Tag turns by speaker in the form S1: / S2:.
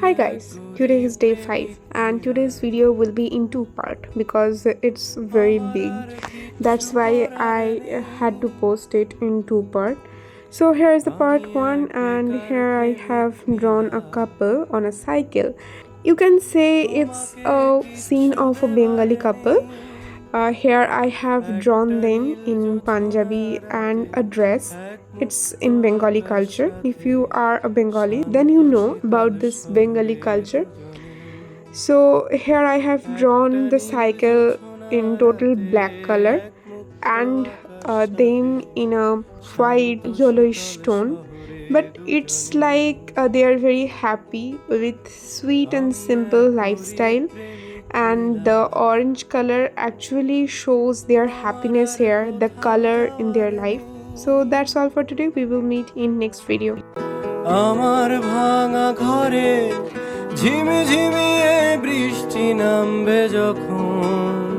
S1: Hi guys, today is day 5 and today's video will be in two part because it's very big. That's why I had to post it in two part. So here is the part 1 and here I have drawn a couple on a cycle. You can say it's a scene of a Bengali couple. Here I have drawn them in Punjabi and a dress. It's in Bengali culture. If you are a Bengali, then you know about this Bengali culture. So here I have drawn the cycle in total black color and them in a white yellowish tone. But it's like they are very happy with sweet and simple lifestyle, and the orange color actually shows their happiness here, the color in their life. So that's all for today. We will meet in next video.
S2: আমার ভাঙা ঘরে ঝিমিঝিমিয়ে বৃষ্টি নামবে যখন